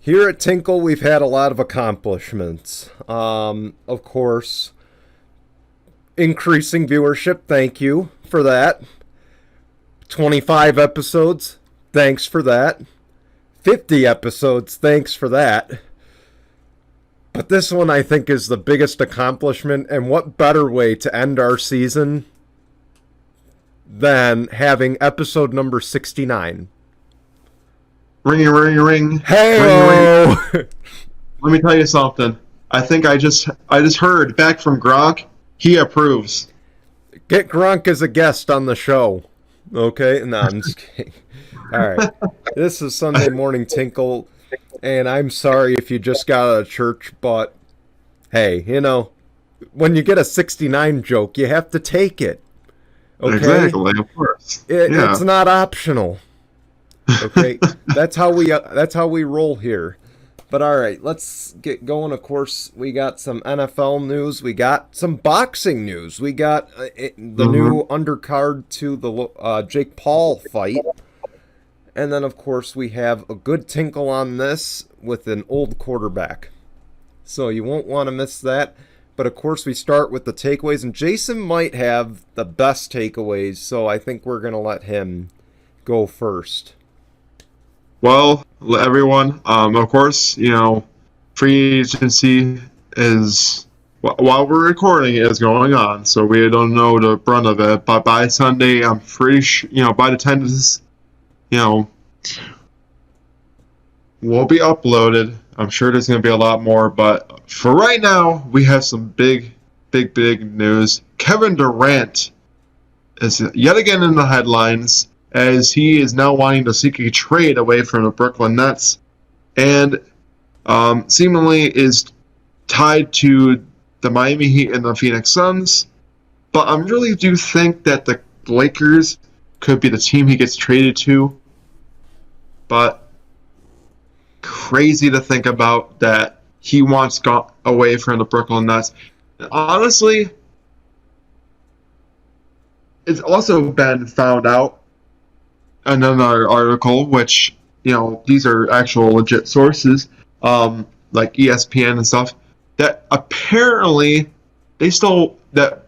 Here at Tinkle, we've had a lot of accomplishments. Of course, increasing viewership, thank you for that. 25 episodes, thanks for that. 50 episodes, thanks for that. But this one I think is the biggest accomplishment, and what better way to end our season than having episode number 69. Ring, ring, ring. Hey! Ring, ring. Let me tell you something. I think I just heard back from Gronk. He approves. Get Gronk as a guest on the show. Okay? No, I'm just kidding. All right. This is Sunday Morning Tinkle, and I'm sorry if you just got out of church, but hey, when you get a 69 joke, you have to take it. Okay? Exactly, of course. It's not optional. Okay? That's how we roll here. But all right, let's get going. Of course, we got some NFL news. We got some boxing news. We got the new undercard to the Jake Paul fight. And then, of course, we have a good tinkle on this with an old quarterback. So you won't want to miss that. But, of course, we start with the takeaways. And Jason might have the best takeaways, so I think we're going to let him go first. Well, everyone, of course, free agency is, while we're recording, is going on. So we don't know the brunt of it. But by Sunday, I'm pretty sure, by the time this will be uploaded. I'm sure there's going to be a lot more, but for right now, we have some big news. Kevin Durant is yet again in the headlines as he is now wanting to seek a trade away from the Brooklyn Nets and seemingly is tied to the Miami Heat and the Phoenix Suns. But I really do think that the Lakers could be the team he gets traded to. But crazy to think about that he wants got away from the Brooklyn Nets. And honestly, it's also been found out in another article, which, these are actual legit sources, like ESPN and stuff, that apparently that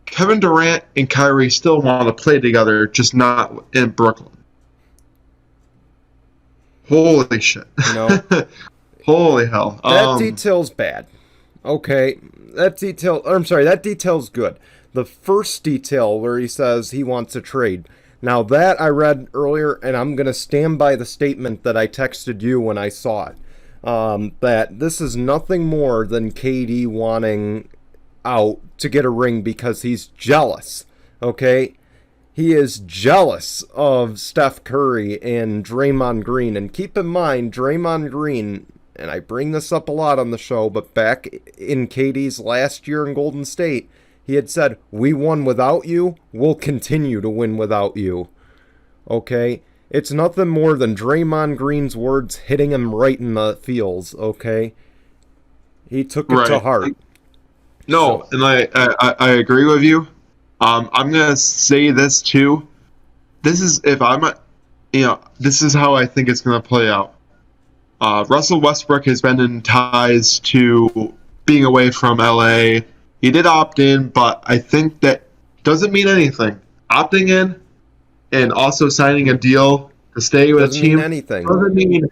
Kevin Durant and Kyrie still want to play together, just not in Brooklyn. Holy shit. Holy hell. That detail's bad. Okay. That detail's good. The first detail where he says he wants a trade. Now that I read earlier, and I'm going to stand by the statement that I texted you when I saw it, that this is nothing more than KD wanting out to get a ring because he's jealous. Okay? He is jealous of Steph Curry and Draymond Green. And keep in mind, Draymond Green, and I bring this up a lot on the show, but back in KD's last year in Golden State, he had said, "We won without you, we'll continue to win without you." Okay? It's nothing more than Draymond Green's words hitting him right in the feels, okay? He took it to heart. No, so. And I agree with you. I'm gonna say this too. This is this is how I think it's gonna play out. Russell Westbrook has been in ties to being away from LA. He did opt in, but I think that doesn't mean anything. Opting in and also signing a deal to stay with a team doesn't mean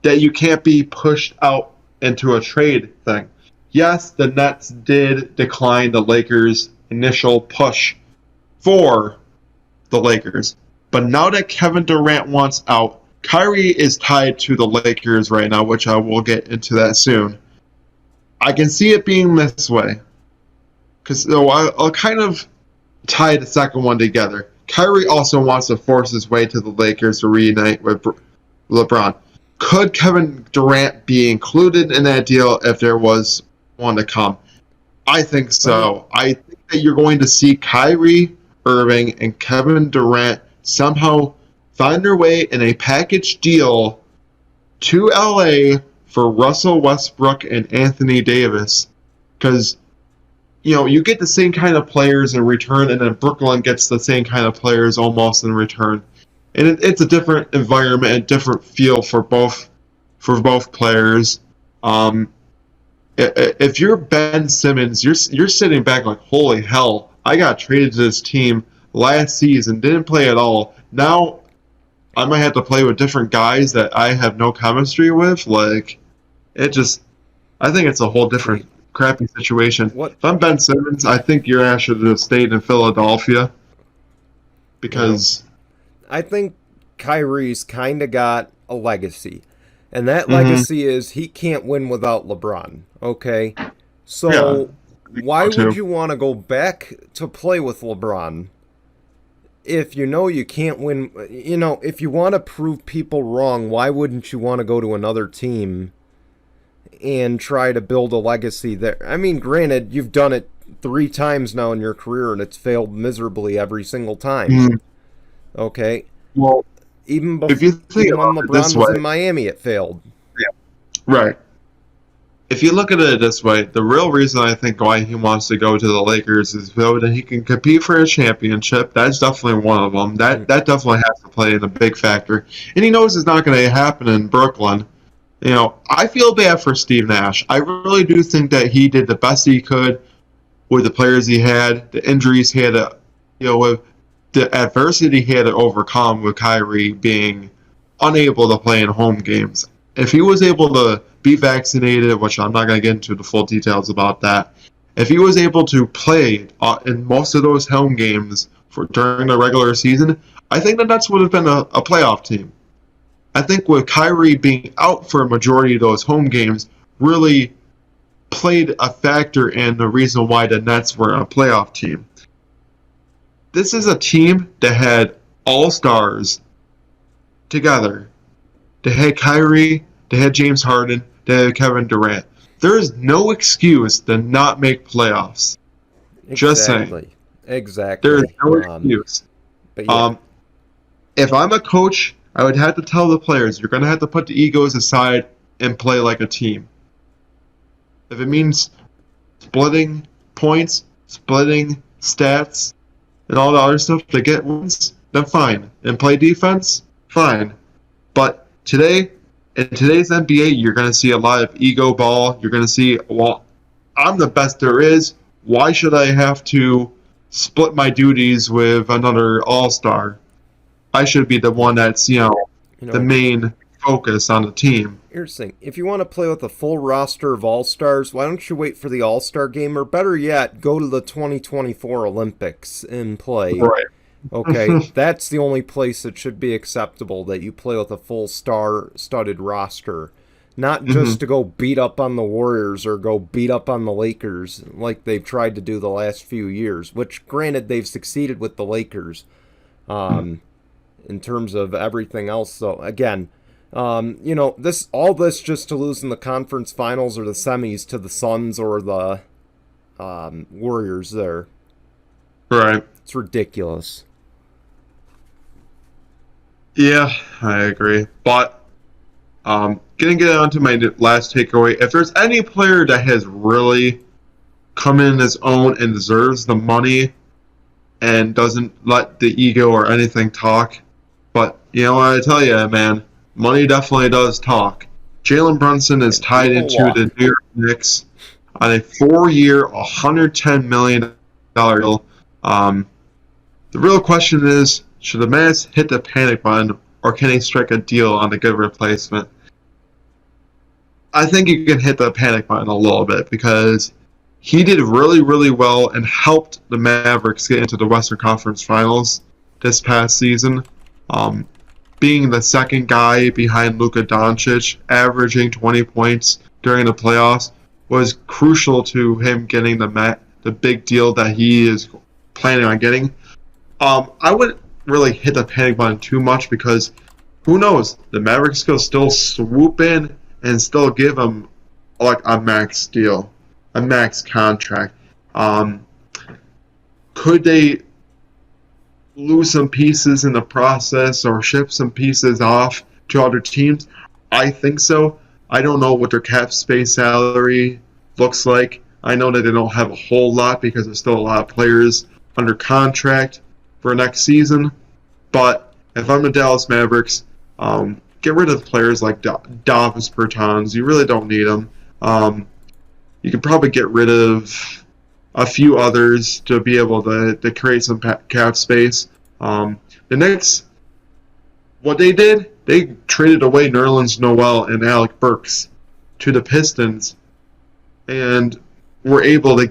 that you can't be pushed out into a trade thing. Yes, the Nets did decline the Lakers' initial push for the Lakers. But now that Kevin Durant wants out, Kyrie is tied to the Lakers right now, which I will get into that soon. I can see it being this way. Because I'll kind of tie the second one together. Kyrie also wants to force his way to the Lakers to reunite with LeBron. Could Kevin Durant be included in that deal if there was one to come? I think so. I think that you're going to see Kyrie Irving and Kevin Durant somehow find their way in a package deal to LA for Russell Westbrook and Anthony Davis. Because you get the same kind of players in return, and then Brooklyn gets the same kind of players almost in return. And it's a different environment, a different feel for both for both players. If you're Ben Simmons, you're sitting back like, holy hell, I got traded to this team last season, didn't play at all. Now I might have to play with different guys that I have no chemistry with. Like, I think it's a whole different crappy situation. If I'm Ben Simmons, I think your ass should have stayed in Philadelphia because I think Kyrie's kind of got a legacy. And that legacy is he can't win without LeBron, okay? So why would you want to go back to play with LeBron if you know you can't win? You know, if you want to prove people wrong, why wouldn't you want to go to another team and try to build a legacy there? I mean, granted, you've done it 3 times now in your career, and it's failed miserably every single time. Okay? Well, even before, if you think when LeBron was in Miami, it failed. Yeah. Right. If you look at it this way, the real reason I think why he wants to go to the Lakers is so that he can compete for a championship. That's definitely one of them. That definitely has to play in a big factor. And he knows it's not going to happen in Brooklyn. You know, I feel bad for Steve Nash. I really do think that he did the best he could with the players he had, the injuries he had to, with the adversity he had to overcome with Kyrie being unable to play in home games. If he was able to be vaccinated, which I'm not going to get into the full details about that, if he was able to play in most of those home games during the regular season, I think the Nets would have been a playoff team. I think with Kyrie being out for a majority of those home games really played a factor in the reason why the Nets were a playoff team. This is a team that had all-stars together. They had Kyrie, they had James Harden, they had Kevin Durant. There is no excuse to not make playoffs. Exactly. Just saying. Exactly. There is no excuse. But yeah. If I'm a coach, I would have to tell the players, you're going to have to put the egos aside and play like a team. If it means splitting points, splitting stats, and all the other stuff to get wins, then fine. And play defense, fine. But today, in today's NBA, you're going to see a lot of ego ball. You're going to see, well, I'm the best there is. Why should I have to split my duties with another all-star? I should be the one that's, the main focus on the team. Here's the thing. If you want to play with a full roster of all-stars, why don't you wait for the all-star game? Or better yet, go to the 2024 Olympics and play. Right. Okay, that's the only place it should be acceptable, that you play with a full star-studded roster. Not just to go beat up on the Warriors or go beat up on the Lakers like they've tried to do the last few years, which, granted, they've succeeded with the Lakers in terms of everything else. So, again, all this just to lose in the conference finals or the semis to the Suns or the Warriors there. Right. It's ridiculous. Yeah, I agree. But gonna get on to my last takeaway. If there's any player that has really come in his own and deserves the money and doesn't let the ego or anything talk, but you know what I tell you, man, money definitely does talk. Jalen Brunson is tied into the New York Knicks on a 4-year, $110 million deal. The real question is, should the Mets hit the panic button, or can they strike a deal on a good replacement? I think you can hit the panic button a little bit because he did really, really well and helped the Mavericks get into the Western Conference Finals this past season. Being the second guy behind Luka Doncic, averaging 20 points during the playoffs, was crucial to him getting the big deal that he is planning on getting. I wouldn't really hit the panic button too much because who knows? The Mavericks could still swoop in and still give him like a max deal, a max contract. Could they lose some pieces in the process or ship some pieces off to other teams? I think so. I don't know what their cap space salary looks like. I know that they don't have a whole lot because there's still a lot of players under contract for next season. But if I'm the Dallas Mavericks, get rid of players like Davis Bertans. You really don't need them. You could probably get rid of a few others to be able to create some cap space. The Knicks, what they did, they traded away Nerlens Noel and Alec Burks to the Pistons, and were able to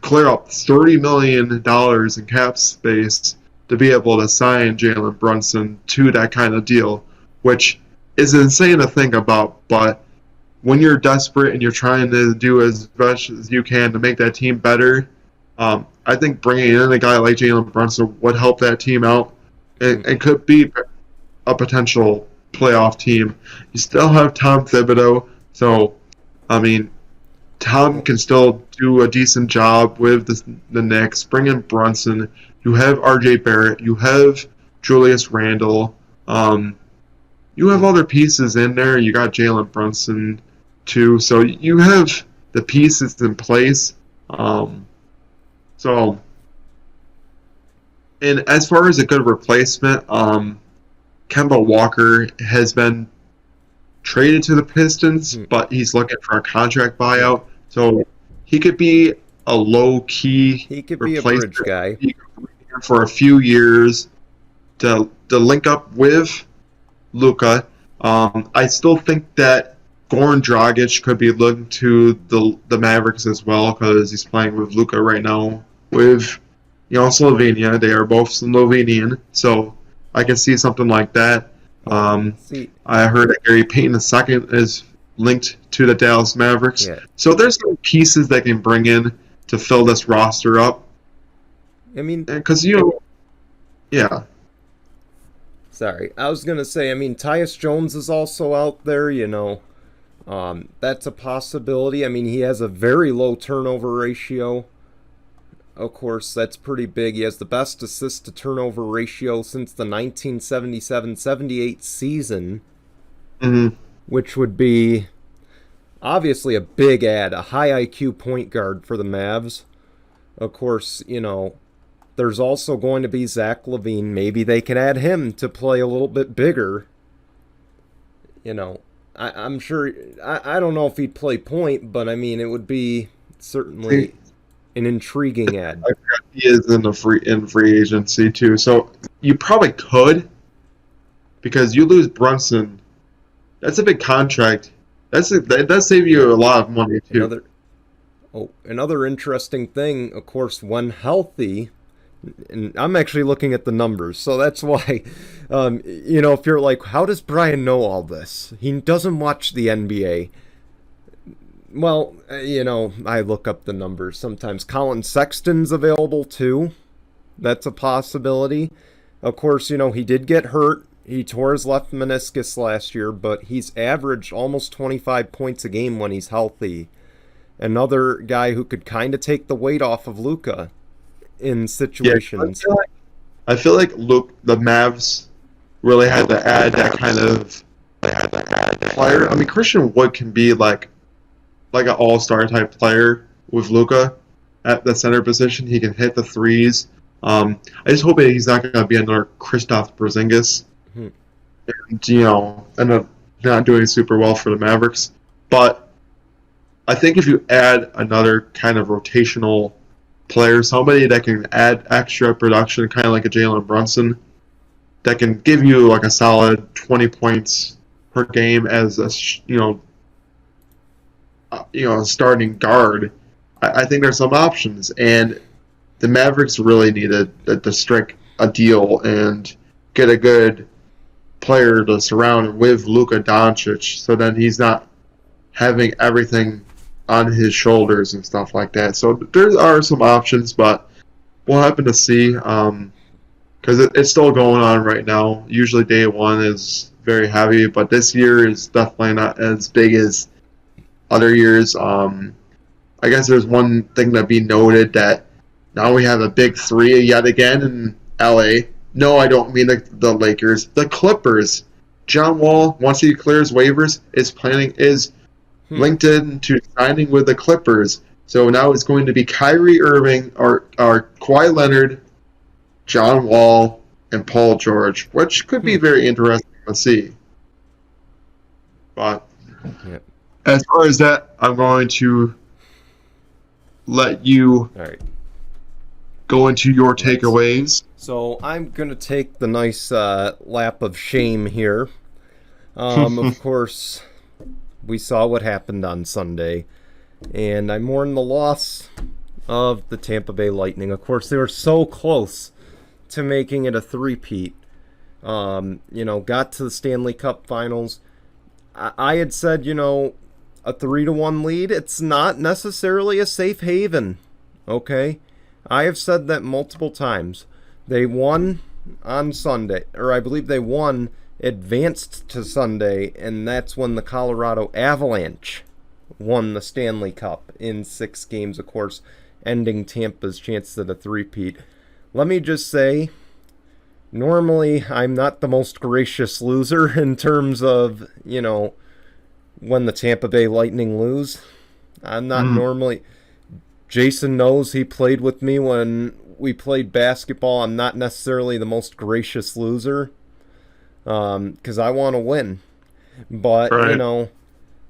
clear up $30 million in cap space to be able to sign Jalen Brunson to that kind of deal, which is insane to think about. But when you're desperate and you're trying to do as much as you can to make that team better, I think bringing in a guy like Jalen Brunson would help that team out and could be a potential playoff team. You still have Tom Thibodeau, so, I mean, Tom can still do a decent job with the Knicks. Bring in Brunson. You have R.J. Barrett. You have Julius Randle. You have other pieces in there. You got Jalen Brunson, too. So you have the pieces in place. And as far as a good replacement, Kemba Walker has been traded to the Pistons, but he's looking for a contract buyout. So he could be a low-key He could be a bridge guy for a few years to link up with Luka. I still think that Goran Dragic could be looking to the Mavericks as well, because he's playing with Luka right now with Slovenia. They are both Slovenian, so I can see something like that. I heard that Gary Payton II is linked to the Dallas Mavericks. Yeah. So there's some pieces that can bring in to fill this roster up. I mean, because yeah. Sorry, I was gonna say. I mean, Tyus Jones is also out there. That's a possibility. I mean, he has a very low turnover ratio. Of course, that's pretty big. He has the best assist-to-turnover ratio since the 1977-78 season, which would be obviously a big add, a high IQ point guard for the Mavs. Of course, there's also going to be Zach LaVine. Maybe they can add him to play a little bit bigger. I'm sure, I don't know if he'd play point, but I mean, it would be certainly an intriguing ad. I forgot he is in free agency too. So you probably could, because you lose Brunson. That's a big contract. That does save you a lot of money too. Another interesting thing, of course, when healthy, and I'm actually looking at the numbers, so that's why, if you're like, how does Brian know all this? He doesn't watch the NBA. Well, I look up the numbers sometimes. Colin Sexton's available too. That's a possibility. Of course, he did get hurt. He tore his left meniscus last year, but he's averaged almost 25 points a game when he's healthy. Another guy who could kind of take the weight off of Luka in situations. Yeah, I feel like the Mavs really had to add that kind of player. I mean, Christian Wood can be like an all-star type player with Luka at the center position. He can hit the threes. I just hope that he's not going to be another Kristaps Porzingis, and not doing super well for the Mavericks. But I think if you add another kind of rotational player, somebody that can add extra production, kind of like a Jalen Brunson, that can give you like a solid 20 points per game as a starting guard, I think there's some options, and the Mavericks really needed to strike a deal and get a good player to surround with Luka Doncic, so then he's not having everything on his shoulders and stuff like that. So there are some options, but we'll happen to see, because it's still going on right now. Usually day one is very heavy, but this year is definitely not as big as other years. I guess there's one thing to be noted, that now we have a big three yet again in LA. No, I don't mean the Lakers. The Clippers. John Wall, once he clears waivers, is linked in to signing with the Clippers. So now it's going to be Kyrie Irving, or Kawhi Leonard, John Wall, and Paul George, which could be very interesting Let's see. But Yeah. as far as that, I'm going to let you All right. go into your Let's- takeaways. So I'm going to take the nice lap of shame here. Of course, we saw what happened on Sunday, and I mourn the loss of the Tampa Bay Lightning. Of course, they were so close to making it a three-peat. Got to the Stanley Cup Finals. I had said, a 3-1 lead, it's not necessarily a safe haven, okay? I have said that multiple times. They won on Sunday, or I believe they won, advanced to Sunday, and that's when the Colorado Avalanche won the Stanley Cup in 6 games, of course, ending Tampa's chance at a three-peat. Let me just say, normally I'm not the most gracious loser in terms of, when the Tampa Bay Lightning lose. I'm not normally... Jason knows, he played with me when we played basketball. I'm not necessarily the most gracious loser because I want to win. But, Right.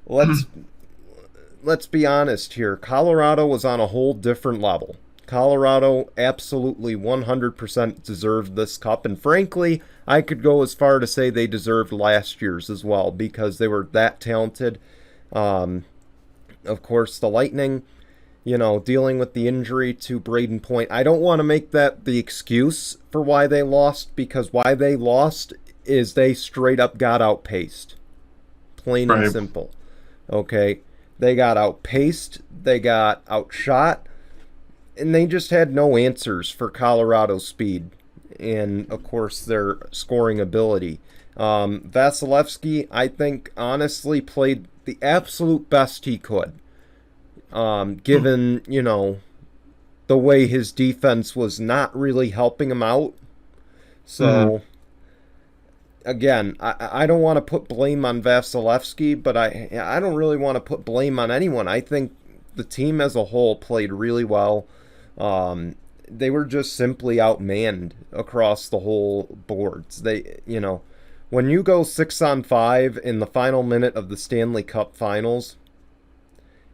let's be honest here. Colorado was on a whole different level. Colorado absolutely 100% deserved this cup. And frankly, I could go as far to say they deserved last year's as well because they were that talented. Of course, the Lightning, dealing with the injury to Braden Point. I don't want to make that the excuse for why they lost, because why they lost is they straight up got outpaced. Plain and simple. Okay? They got outpaced, they got outshot, and they just had no answers for Colorado's speed and, of course, their scoring ability. Vasilevsky, I think, honestly played the absolute best he could. Given, the way his defense was not really helping him out. So, again, I don't want to put blame on Vasilevsky, but I don't really want to put blame on anyone. I think the team as a whole played really well. They were just simply outmanned across the whole boards. They, when you go 6-on-5 in the final minute of the Stanley Cup Finals,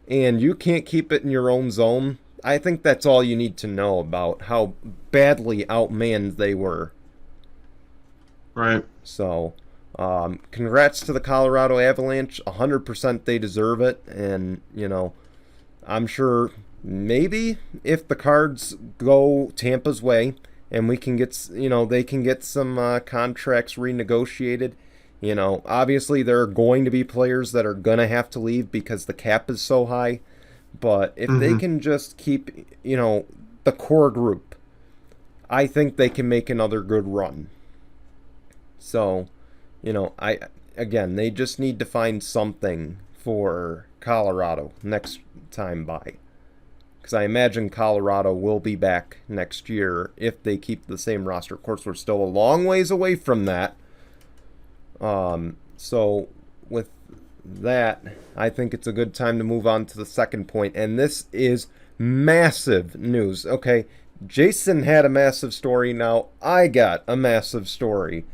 and you can't keep it in your own zone, I think that's all you need to know about how badly outmanned they were. Right. So, congrats to the Colorado Avalanche. 100% they deserve it. And, I'm sure maybe if the cards go Tampa's way and we can get, they can get some contracts renegotiated. Obviously there are going to be players that are going to have to leave because the cap is so high. But if they can just keep, the core group, I think they can make another good run. So, they just need to find something for Colorado next time by. Because I imagine Colorado will be back next year if they keep the same roster. Of course, we're still a long ways away from that. So with that, I think it's a good time to move on to the second point. And this is massive news. Okay, Jason had a massive story. Now I got a massive story.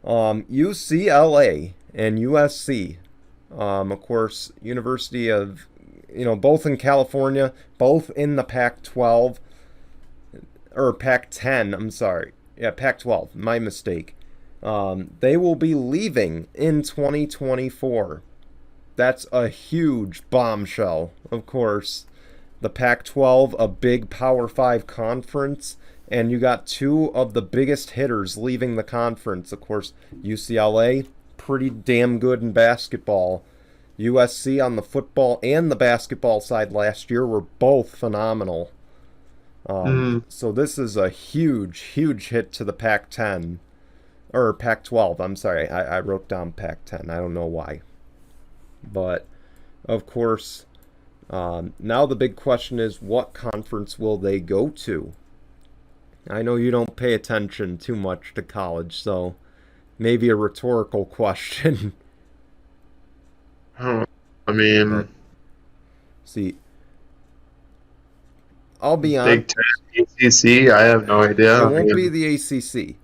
UCLA and USC, of course, University of, both in California, both in the Pac-12, or Pac-10, I'm sorry. Yeah, Pac-12, my mistake. They will be leaving in 2024. That's a huge bombshell, of course. The Pac-12, a big Power 5 conference, and you got 2 of the biggest hitters leaving the conference. Of course, UCLA, pretty damn good in basketball. USC on the football and the basketball side last year were both phenomenal. So this is a huge, huge hit to the Pac-10. Or Pac-12, I'm sorry. I wrote down Pac-10. I don't know why. But, of course, now the big question is, what conference will they go to? I know you don't pay attention too much to college, so maybe a rhetorical question. I mean... See, I'll be honest. Big Ten, ACC, I have no idea. It won't be the ACC.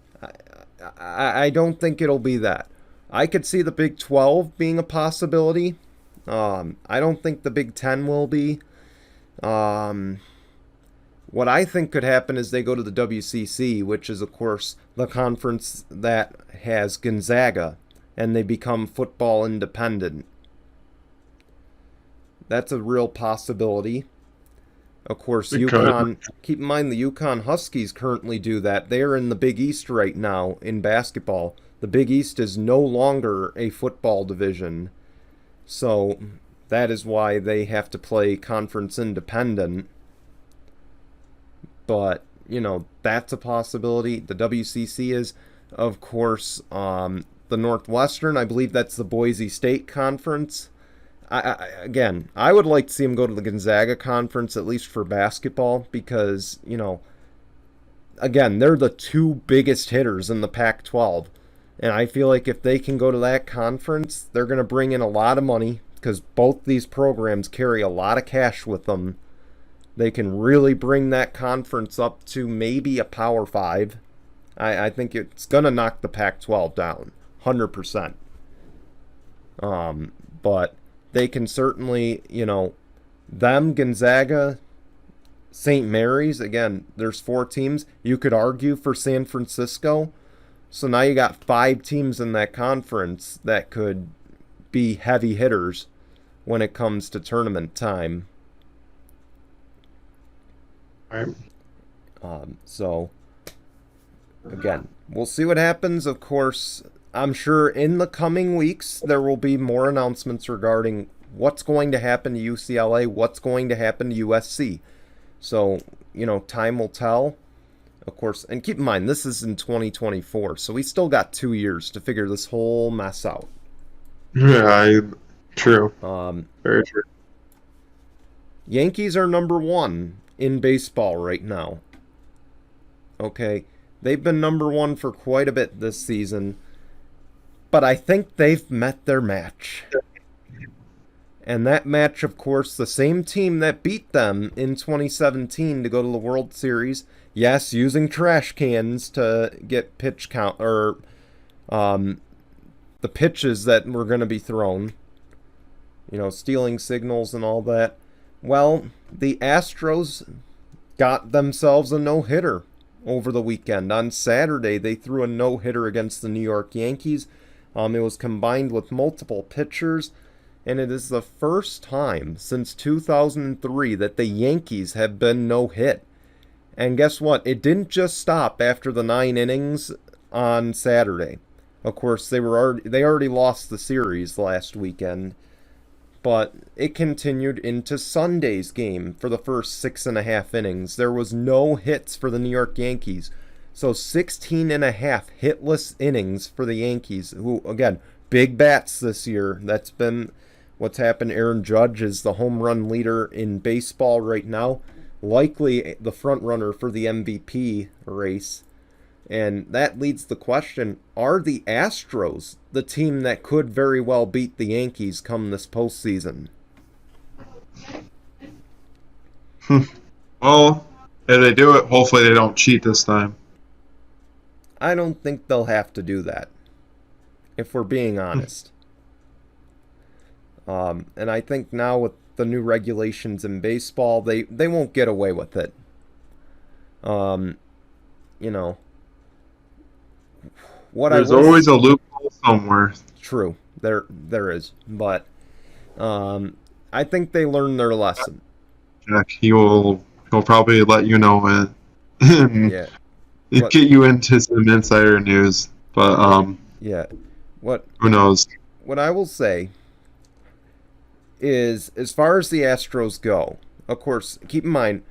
I don't think it'll be that. I could see the Big 12 being a possibility. I don't think the Big 10 will be. What I think could happen is they go to the WCC, which is, of course, the conference that has Gonzaga, and they become football independent. That's a real possibility. Of course, UConn, keep in mind the UConn Huskies currently do that. They're in the Big East right now in basketball. The Big East is no longer a football division. So that is why they have to play conference independent. But, that's a possibility. The WCC is, of course, the Northwestern. I believe that's the Boise State Conference. I would like to see them go to the Gonzaga Conference, at least for basketball, because, again, they're the two biggest hitters in the Pac-12. And I feel like if they can go to that conference, they're going to bring in a lot of money, because both these programs carry a lot of cash with them. They can really bring that conference up to maybe a Power 5. I think it's going to knock the Pac-12 down, 100%. But they can certainly, them, Gonzaga, St. Mary's, again, there's 4 teams. You could argue for San Francisco. So now you got 5 teams in that conference that could be heavy hitters when it comes to tournament time. All right. So, again, we'll see what happens. Of course, I'm sure in the coming weeks there will be more announcements regarding what's going to happen to UCLA, what's going to happen to USC. So, time will tell. Of course, and keep in mind, this is in 2024, so we still got 2 years to figure this whole mess out. Yeah, true. Very true. Yankees are number 1 in baseball right now. Okay, they've been number 1 for quite a bit this season. But I think they've met their match. And that match, of course, the same team that beat them in 2017 to go to the World Series. Yes, using trash cans to get pitch count, or the pitches that were going to be thrown. Stealing signals and all that. Well, the Astros got themselves a no-hitter over the weekend. On Saturday, they threw a no-hitter against the New York Yankees. It was combined with multiple pitchers, and it is the first time since 2003 that the Yankees have been no-hit. And guess what? It didn't just stop after the 9 innings on Saturday. Of course, they already lost the series last weekend, but it continued into Sunday's game for the first 6.5 innings. There was no hits for the New York Yankees. So 16.5 hitless innings for the Yankees, who, again, big bats this year. That's been what's happened. Aaron Judge is the home run leader in baseball right now, likely the front runner for the MVP race. And that leads the question, are the Astros the team that could very well beat the Yankees come this postseason? Well, if they do it, hopefully they don't cheat this time. I don't think they'll have to do that, if we're being honest. And I think now with the new regulations in baseball, they won't get away with it. There's always a loophole somewhere. True, there is, but I think they learned their lesson. Jack, he'll probably let you know and yeah. Get you into some insider news, but yeah. Who knows? What I will say is, as far as the Astros go, of course, keep in mind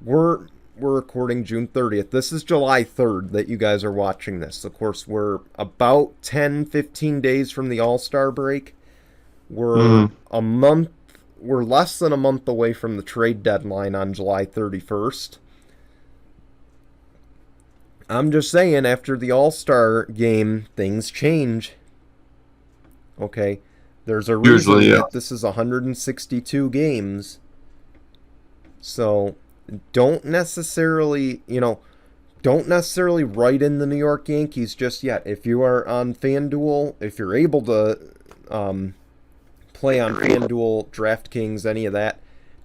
we're recording June 30th. This is July 3rd that you guys are watching this. Of course, we're about 10-15 days from the All-Star break. We're we're less than a month away from the trade deadline on July 31st. I'm just saying, after the All-Star game, things change. Okay? There's a reason that this is 162 games. So, don't necessarily, Don't necessarily write in the New York Yankees just yet. If you are on FanDuel, if you're able to play on FanDuel, DraftKings, any of that,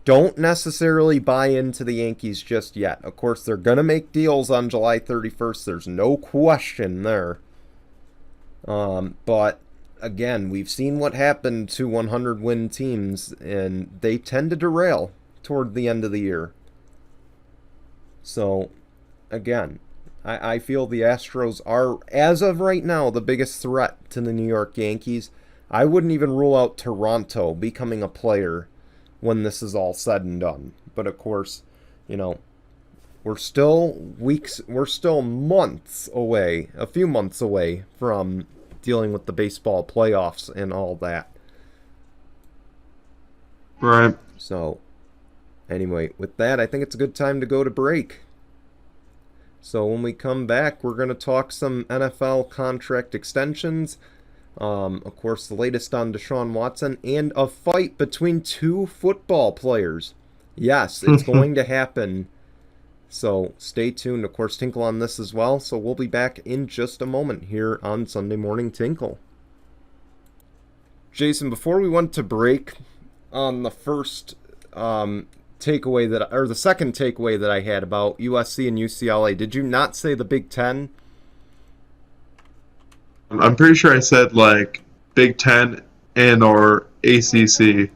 don't necessarily buy into the Yankees just yet. Of course, they're going to make deals on July 31st. There's no question there. But again, we've seen what happened to 100-win teams, and they tend to derail toward the end of the year. So, again, I feel the Astros are, as of right now, the biggest threat to the New York Yankees. I wouldn't even rule out Toronto becoming a player when this is all said and done. But of course, we're still months away, a few months away from dealing with the baseball playoffs and all that. Right. So, anyway, with that, I think it's a good time to go to break. So when we come back, we're going to talk some NFL contract extensions. Of course, the latest on DeShaun Watson, and a fight between two football players. Yes, it's going to happen. So stay tuned. Of course, Tinkle on this as well. So we'll be back in just a moment here on Sunday Morning Tinkle. Jason, before we went to break, on the first the second takeaway that I had about USC and UCLA, did you not say the Big Ten? I'm pretty sure I said like Big Ten and or ACC.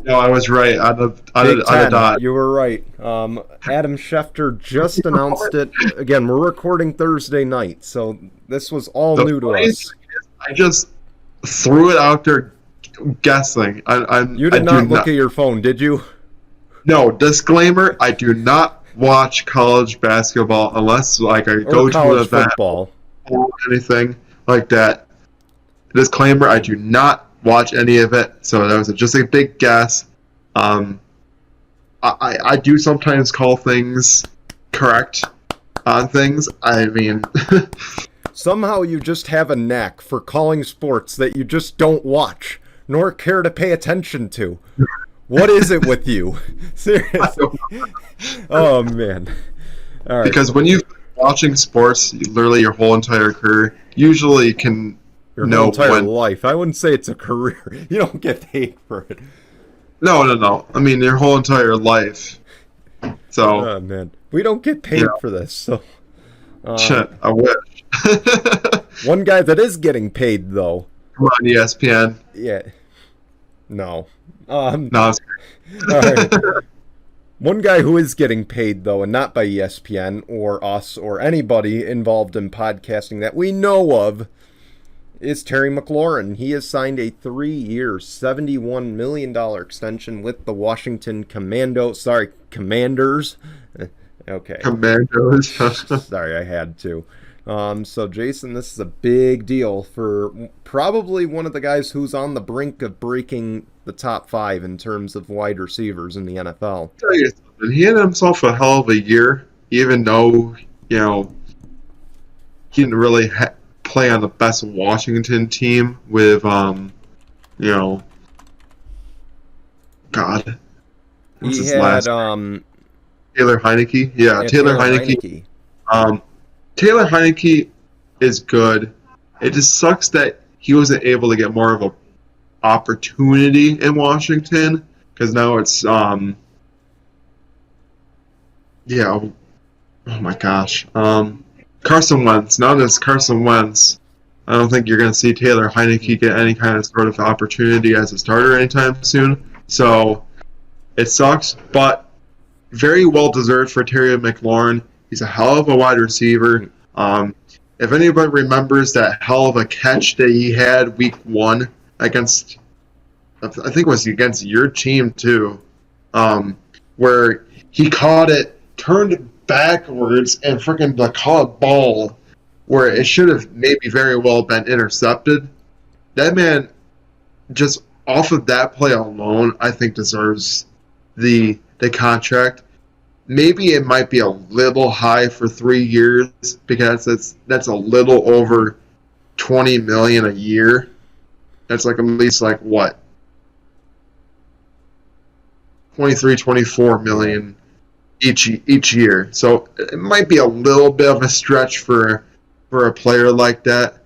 No, I was right. On the dot. You were right. Adam Schefter just announced it. Again, we're recording Thursday night, so this was all new to us. I just threw it out there guessing. You did not look at your phone, did you? No, disclaimer, I do not watch college basketball unless like I go to an event football or anything like that. Disclaimer, I do not watch any of it, so that was just a big guess. I do sometimes call things correct on things. I mean... Somehow you just have a knack for calling sports that you just don't watch, nor care to pay attention to. What is it with you? Seriously. Oh, man. All right. Because when you're watching sports, literally your whole entire career, usually you can your whole entire life. I wouldn't say it's a career. You don't get paid for it. No. I mean, your whole entire life. So. Oh, man. We don't get paid for this, so. I wish. One guy that is getting paid, though. Come on, ESPN. Yeah. No. No. All right. One guy who is getting paid, though, and not by ESPN or us or anybody involved in podcasting that we know of, is Terry McLaurin. He has signed a 3-year, $71 million extension with the Washington Commanders. Okay. Commandos. Sorry, I had to. So, Jason, this is a big deal for probably one of the guys who's on the brink of breaking the top 5 in terms of wide receivers in the NFL. I'll tell you something. He had himself a hell of a year, even though, he didn't really play on the best Washington team with, God. What's his last name? Taylor Heineke? Yeah, Taylor Heineke. Taylor Heineke is good. It just sucks that he wasn't able to get more of a opportunity in Washington, because now it's oh my gosh, Carson Wentz. Now that it's Carson Wentz, I don't think you're going to see Taylor Heineke get any kind of sort of opportunity as a starter anytime soon. So it sucks, but very well deserved for Terry McLaurin. He's a hell of a wide receiver. If anybody remembers that hell of a catch that he had week 1 against, I think it was against your team too, where he caught it, turned it backwards, and freaking caught a ball where it should have maybe very well been intercepted. That man, just off of that play alone, I think deserves the contract. Maybe it might be a little high for 3 years, because that's a little over $20 million a year. That's like at least like what, 23, 24 million. each year. So it might be a little bit of a stretch for a player like that,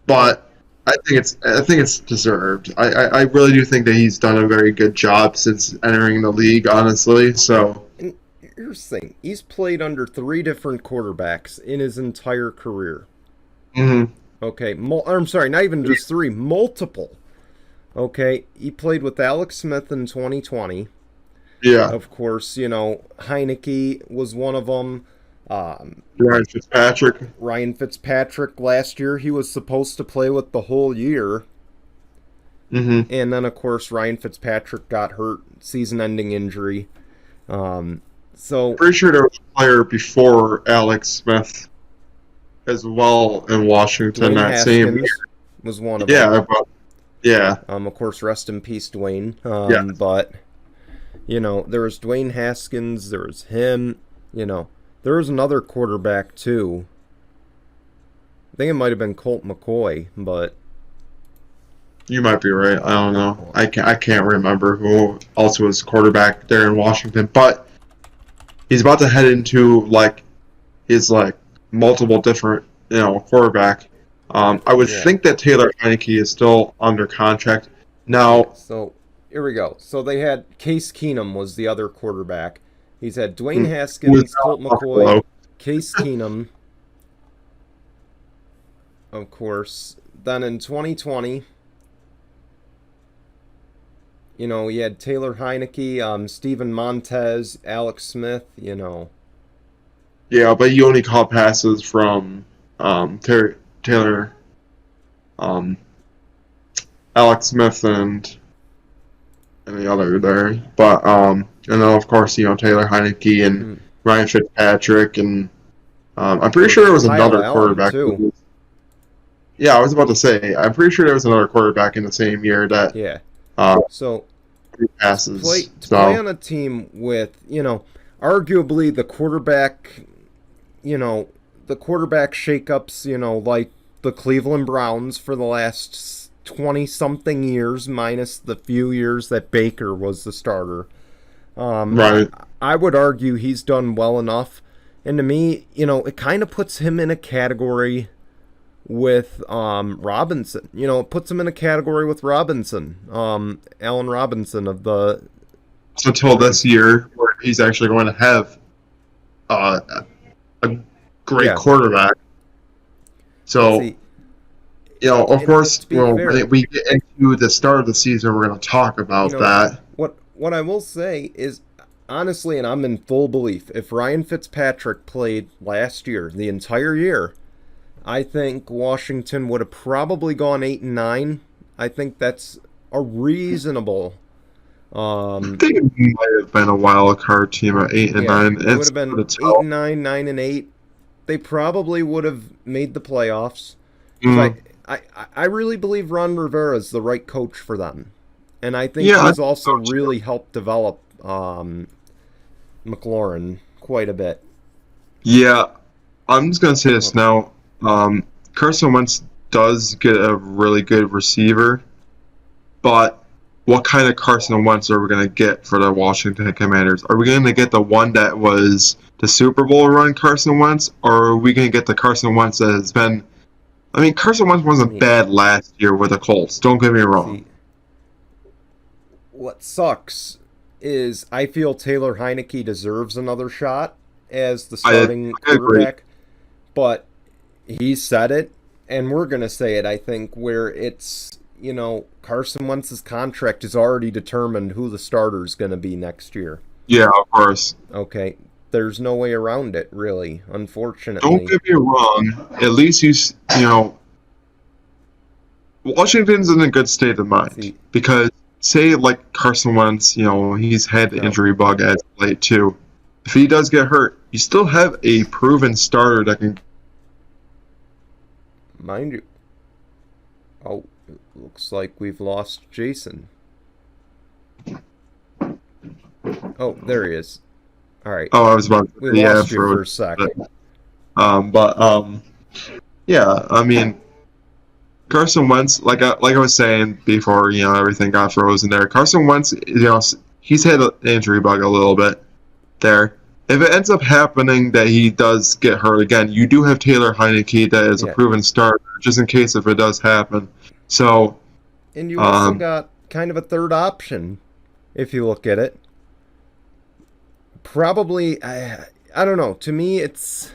but I think it's deserved. I really do think that he's done a very good job since entering the league, honestly. So And here's the thing: he's played under 3 different quarterbacks in his entire career. mhm. Okay, I'm sorry, not even just 3, multiple. Okay, he played with Alex Smith in 2020. Yeah, Of course, Heineke was one of them. Ryan Fitzpatrick. Ryan Fitzpatrick last year, he was supposed to play with the whole year. Mhm. And then, of course, Ryan Fitzpatrick got hurt, season-ending injury. So, Pretty sure there was a player before Alex Smith as well in Washington Dwayne that same Haskins year. was one of them. Yeah, but yeah, Of course, rest in peace, Dwayne. Yeah. But, there was Dwayne Haskins, there was him, there was another quarterback, too. I think it might have been Colt McCoy, but you might be right. I don't know. I can't remember who else was quarterback there in Washington, but he's about to head into his multiple different quarterback. I would Yeah. think that Taylor Heineke is still under contract now. so here we go. So they had Case Keenum was the other quarterback. He's had Dwayne Haskins, Colt McCoy, Buffalo. Case Keenum, of course. Then in 2020, he had Taylor Heineke, Steven Montez, Alex Smith, Yeah, but he only caught passes from Taylor, Alex Smith, and the other there. But and then of course Taylor Heineke and Ryan Fitzpatrick, and I'm pretty sure there was Kyle another Allen, quarterback. too. Yeah, I was about to say, I'm pretty sure there was another quarterback in the same year that Yeah. uh, So passes. to So play on a team with, arguably the quarterback, the quarterback shakeups, like the Cleveland Browns for the last 20-something years, minus the few years that Baker was the starter. right. I would argue he's done well enough. And to me, it kind of puts him in a category with Robinson. It puts him in a category with Robinson, Allen Robinson of the... Until this year, where he's actually going to have a great quarterback. So, See, of course, to be fair, when we get into the start of the season, we're going to talk about that. What I will say is, honestly, and I'm in full belief, if Ryan Fitzpatrick played last year, the entire year, I think Washington would have probably gone 8-9. I think that's a reasonable. I think it might have been a wild card team at 8-9. It would have been 8-9, 9-8. They probably would have made the playoffs. I really believe Ron Rivera is the right coach for them, and I think he's also really helped develop McLaurin quite a bit. Yeah, I'm just gonna say this now. Carson Wentz does get a really good receiver, but what kind of Carson Wentz are we going to get for the Washington Commanders? Are we going to get the one that was the Super Bowl run Carson Wentz, or are we going to get the Carson Wentz that has been... I mean, Carson Wentz wasn't bad last year with the Colts, don't get me wrong. See, what sucks is I feel Taylor Heineke deserves another shot as the starting quarterback, but he said it, and we're going to say it, I think, where it's, Carson Wentz's contract is already determined who the starter is going to be next year. Yeah, of course. Okay, there's no way around it, really, unfortunately. Don't get me wrong. At least Washington's in a good state of mind. Because, say, like Carson Wentz, he's had the injury bug as of late, too. If he does get hurt, you still have a proven starter that can... Mind you. Oh, it looks like we've lost Jason. Oh, there he is. All right. Oh, I was about to... We lost you for a second. Yeah, I mean, Carson Wentz, like I was saying before, everything got frozen there. Carson Wentz, he's had an injury bug a little bit. there. If it ends up happening that he does get hurt again, you do have Taylor Heineke that is a proven starter, just in case if it does happen. So, and you also got kind of a third option, if you look at it. Probably, I don't know. To me, it's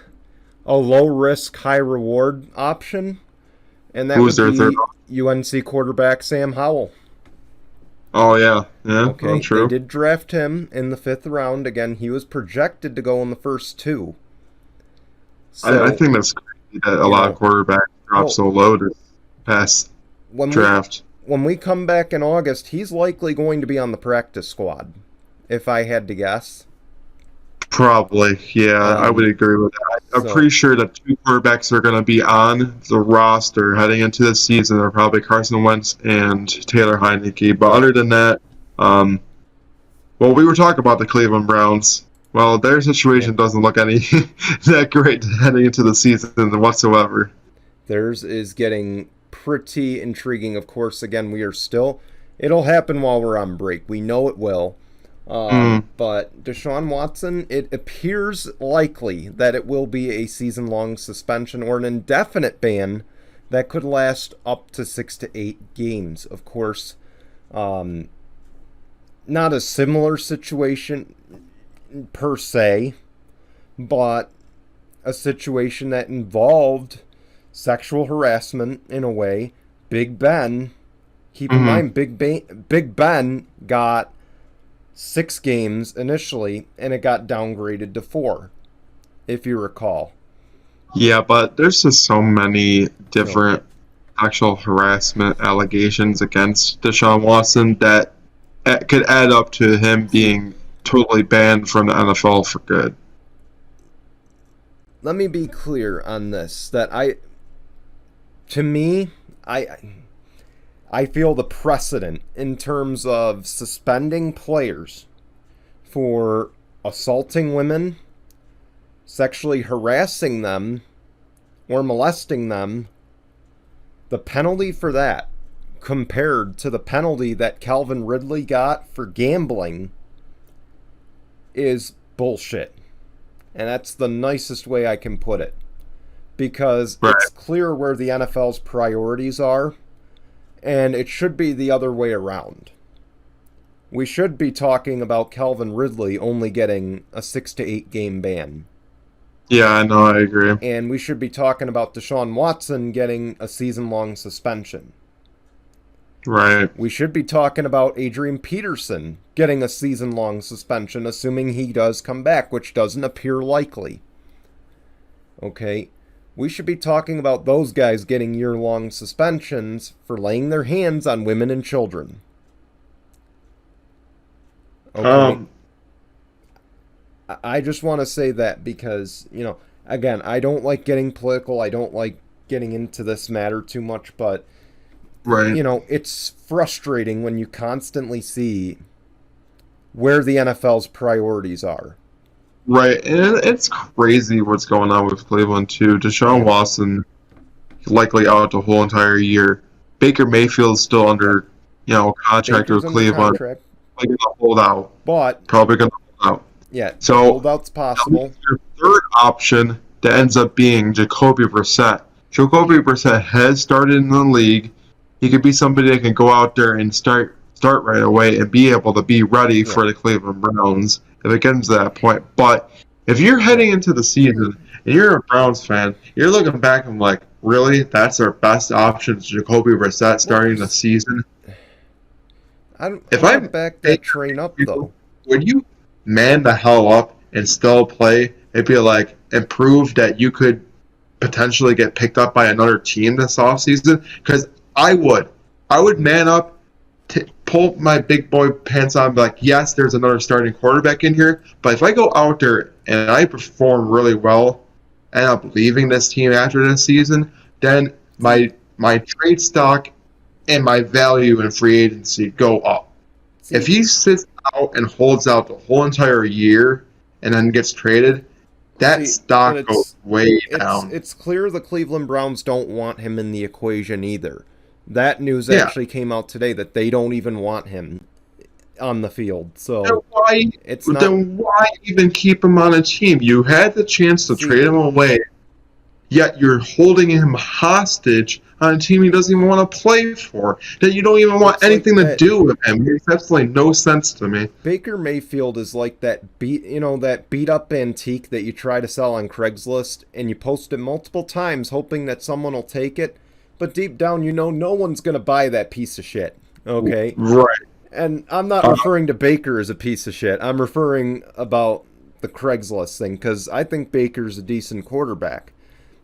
a low-risk, high-reward option, and that would be UNC quarterback Sam Howell. Oh, yeah. Okay, true. They did draft him in the 5th round. Again, he was projected to go in the first 2. So, I think that's crazy that a lot of quarterbacks drop so low to pass draft. When we come back in August, he's likely going to be on the practice squad, if I had to guess. Probably, yeah, I would agree with that. I'm pretty sure that 2 quarterbacks are going to be on the roster heading into the season. They're probably Carson Wentz and Taylor Heineke. But other than that, well, we were talking about the Cleveland Browns. Well, their situation doesn't look any that great heading into the season whatsoever. Theirs is getting pretty intriguing. Of course, again, we are still... It'll happen while we're on break. We know it will. But DeShaun Watson, it appears likely that it will be a season-long suspension or an indefinite ban that could last up to 6 to 8 games. Of course, not a similar situation per se, but a situation that involved sexual harassment in a way. Big Ben, keep in mind, Big Ben got 6 games initially, and it got downgraded to 4, if you recall. Yeah, but there's just so many different sexual harassment allegations against DeShaun Watson that could add up to him being totally banned from the NFL for good. Let me be clear on this, that I feel the precedent in terms of suspending players for assaulting women, sexually harassing them, or molesting them, the penalty for that compared to the penalty that Calvin Ridley got for gambling is bullshit. And that's the nicest way I can put it. Because it's clear where the NFL's priorities are. And it should be the other way around. We should be talking about Calvin Ridley only getting a 6 to 8 game ban. Yeah, I know, I agree. And we should be talking about DeShaun Watson getting a season-long suspension. Right. We should be talking about Adrian Peterson getting a season-long suspension, assuming he does come back, which doesn't appear likely. Okay. We should be talking about those guys getting year-long suspensions for laying their hands on women and children. Okay. I just want to say that because, again, I don't like getting political. I don't like getting into this matter too much, but, it's frustrating when you constantly see where the NFL's priorities are. Right, and it's crazy what's going on with Cleveland, too. DeShaun Watson likely out the whole entire year. Baker Mayfield's still under, contract Baker's with Cleveland. Probably going to hold out. Probably going to hold out. Yeah, so holdout's possible. Your third option that ends up being Jacoby Brissett. Jacoby Brissett has started in the league. He could be somebody that can go out there and start right away and be able to be ready for the Cleveland Browns if it gets to that point. But if you're heading into the season and you're a Browns fan, you're looking back and like, really? That's our best option, Jacoby Brissett starting the season? If I back that train up, though. Would you man the hell up and still play and be like, and prove that you could potentially get picked up by another team this offseason? Because I would man up, pull my big boy pants on and be like, yes, there's another starting quarterback in here, but if I go out there and I perform really well and end up leaving this team after this season, then my trade stock and my value in free agency go up. If he sits out and holds out the whole entire year and then gets traded, that stock goes way down. It's clear the Cleveland Browns don't want him in the equation either. That news actually came out today that they don't even want him. on the field. Then So why, it's not. then why even keep him on a team? You had the chance to trade him away, yet you're holding him hostage on a team he doesn't even want to play for. That you don't even want It's like anything to that. do with him. It makes absolutely no sense to me. Baker Mayfield is like that beat up antique that you try to sell on Craigslist and you post it multiple times hoping that someone will take it, but deep down you know no one's going to buy that piece of shit. Okay? Right. And I'm not referring to Baker as a piece of shit. I'm referring about the Craigslist thing cuz I think Baker's a decent quarterback.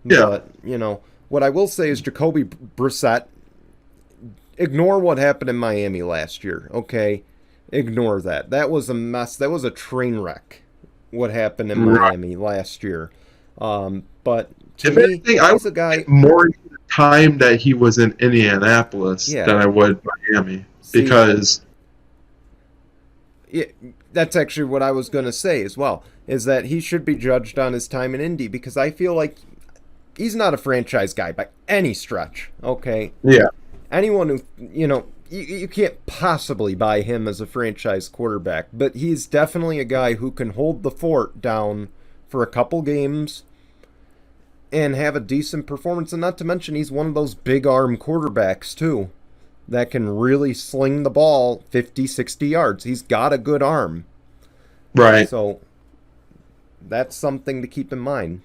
Yeah. But, what I will say is Jacoby Brissett, ignore what happened in Miami last year, okay? Ignore that. That was a mess. That was a train wreck, what happened in Miami last year. But to If me, anything, I he's would a guy... more time that he was in Indianapolis Yeah. than I would Miami. See, Because yeah, that's actually what I was going to say as well, is that he should be judged on his time in Indy, because I feel like he's not a franchise guy by any stretch, okay? yeah, Anyone who, you can't possibly buy him as a franchise quarterback, but he's definitely a guy who can hold the fort down for a couple games and have a decent performance. And not to mention, he's one of those big arm quarterbacks, too, that can really sling the ball 50, 60 yards. He's got a good arm. right. So that's something to keep in mind.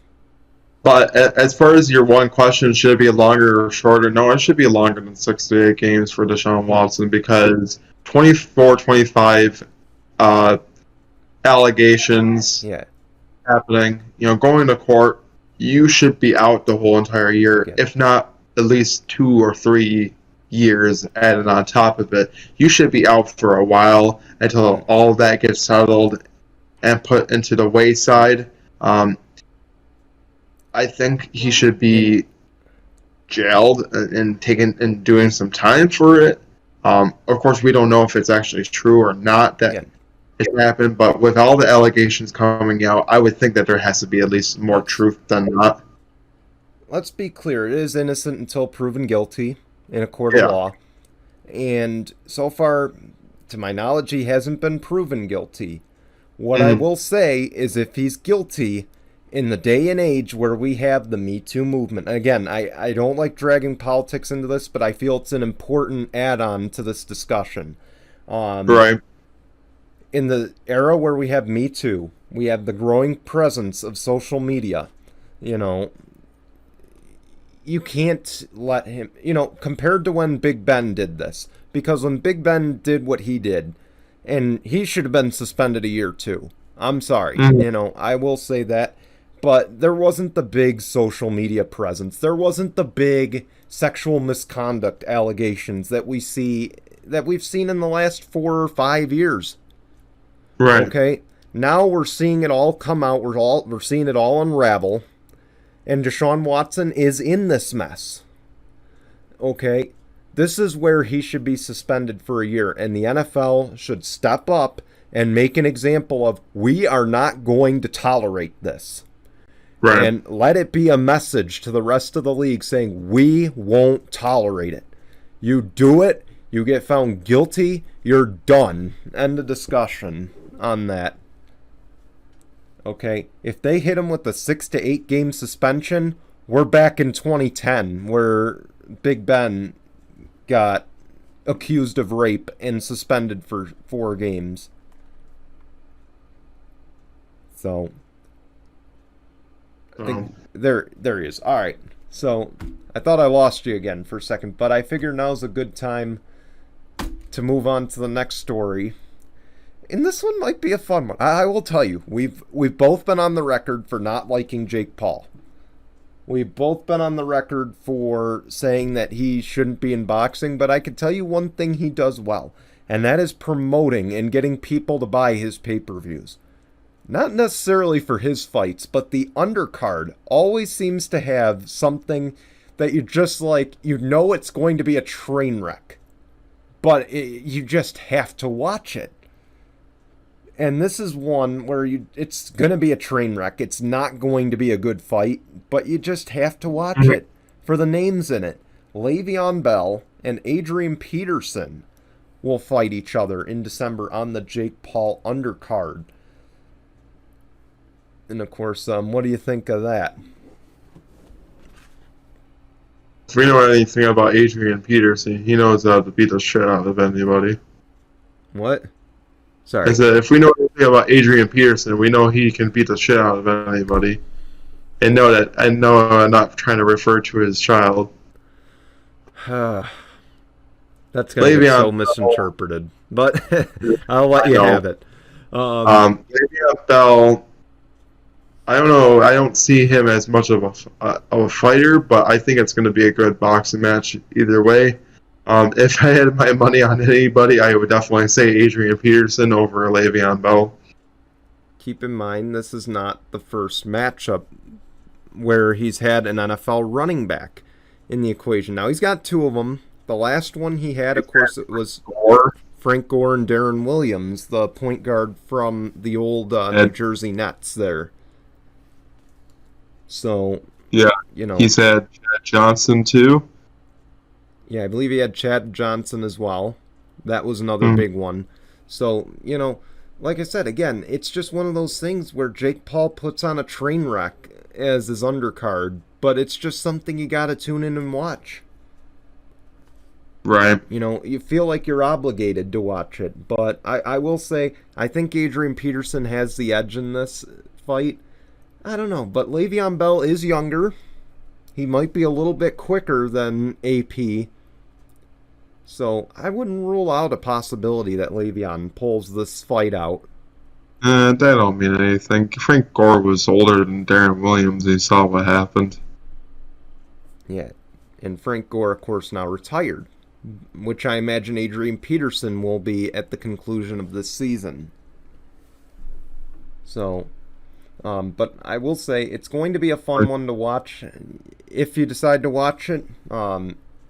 But as far as your one question, should it be longer or shorter? No, it should be longer than 68 games for DeShaun Watson, because 24, 25 allegations Yeah. happening, going to court, you should be out the whole entire year, Yeah. if not at least 2 or 3 years added on top of it. You should be out for a while until all of that gets settled and put into the wayside. I think he should be jailed and taken and doing some time for it. Of course, we don't know if it's actually true or not that it happened, but with all the allegations coming out, I would think that there has to be at least more truth than not. Let's be clear. It is innocent until proven guilty in a court of law. And so far, to my knowledge, he hasn't been proven guilty. What I will say is, if he's guilty, in the day and age where we have the Me Too movement, again, I don't like dragging politics into this, but I feel it's an important add-on to this discussion. Right. In the era where we have Me Too, we have the growing presence of social media. You can't let him, compared to when Big Ben did this. Because when Big Ben did what he did, and he should have been suspended a year too. I'm sorry. I will say that. But there wasn't the big social media presence. There wasn't the big sexual misconduct allegations that we've seen in the last 4 or 5 years. Right. Okay. Now we're seeing it all come out. We're seeing it all unravel. And DeShaun Watson is in this mess. Okay. This is where he should be suspended for a year. And the NFL should step up and make an example of, we are not going to tolerate this. Right. And let it be a message to the rest of the league saying, we won't tolerate it. You do it, you get found guilty, you're done. End of discussion on that. Okay, if they hit him with a 6 to 8 game suspension, we're back in 2010 where Big Ben got accused of rape and suspended for 4 games. So I think there he is. All right. So I thought I lost you again for a second, but I figure now's a good time to move on to the next story. And this one might be a fun one. I will tell you, we've both been on the record for not liking Jake Paul. We've both been on the record for saying that he shouldn't be in boxing, but I can tell you one thing he does well, and that is promoting and getting people to buy his pay-per-views. Not necessarily for his fights, but the undercard always seems to have something that you just like, it's going to be a train wreck. But you just have to watch it. And this is one where it's going to be a train wreck. It's not going to be a good fight, but you just have to watch it for the names in it. Le'Veon Bell and Adrian Peterson will fight each other in December on the Jake Paul undercard. And of course, what do you think of that? If we know anything about Adrian Peterson, he knows how to beat the shit out of anybody. What? Sorry. I said, if we know anything about Adrian Peterson, we know he can beat the shit out of anybody. And know that, I know I'm not trying to refer to his child. That's going to be so misinterpreted. But I'll let you have it. Le'Veon Bell, I don't know. I don't see him as much of a fighter, but I think it's going to be a good boxing match either way. If I had my money on anybody, I would definitely say Adrian Peterson over Le'Veon Bell. Keep in mind, this is not the first matchup where he's had an NFL running back in the equation. Now, he's got two of them. The last one he had, of course, it was Frank Gore and Darren Williams, the point guard from the old New Jersey Nets there. So, yeah, he's had Chad Johnson too. Yeah, I believe he had Chad Johnson as well. That was another big one. So, like I said, again, it's just one of those things where Jake Paul puts on a train wreck as his undercard, but it's just something you got to tune in and watch. Right. You feel like you're obligated to watch it, but I will say, I think Adrian Peterson has the edge in this fight. I don't know, but Le'Veon Bell is younger. He might be a little bit quicker than AP. So I wouldn't rule out a possibility that Le'Veon pulls this fight out. That don't mean anything. Frank Gore was older than Darren Williams. He saw what happened. Yeah, and Frank Gore, of course, now retired, which I imagine Adrian Peterson will be at the conclusion of this season. So, but I will say it's going to be a fun one to watch if you decide to watch it.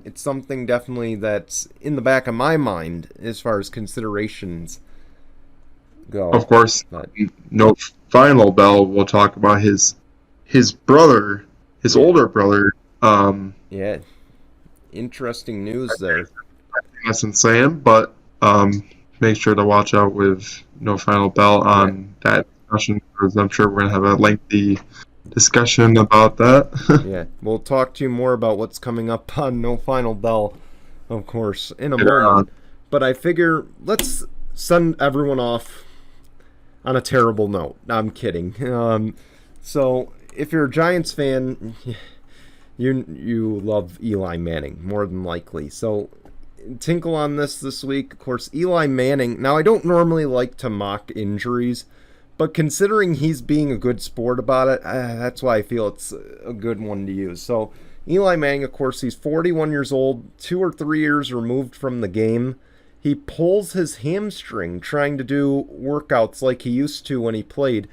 It's something definitely that's in the back of my mind as far as considerations go. Of course, no final bell. We'll talk about his brother, his older brother. Yeah, interesting news there. That's insane, but make sure to watch out with no final bell on that discussion, because I'm sure we're gonna have a lengthy discussion about that. Yeah, we'll talk to you more about what's coming up on No Final Bell, of course, in a moment. But I figure let's send everyone off on a terrible note. No, I'm kidding. So if you're a Giants fan, you love Eli Manning more than likely. So Tinkle on this week. Of course, Eli Manning. Now, I don't normally like to mock injuries, but considering he's being a good sport about it, that's why I feel it's a good one to use. So Eli Manning, of course, he's 41 years old, 2 or 3 years removed from the game. He pulls his hamstring trying to do workouts like he used to when he played.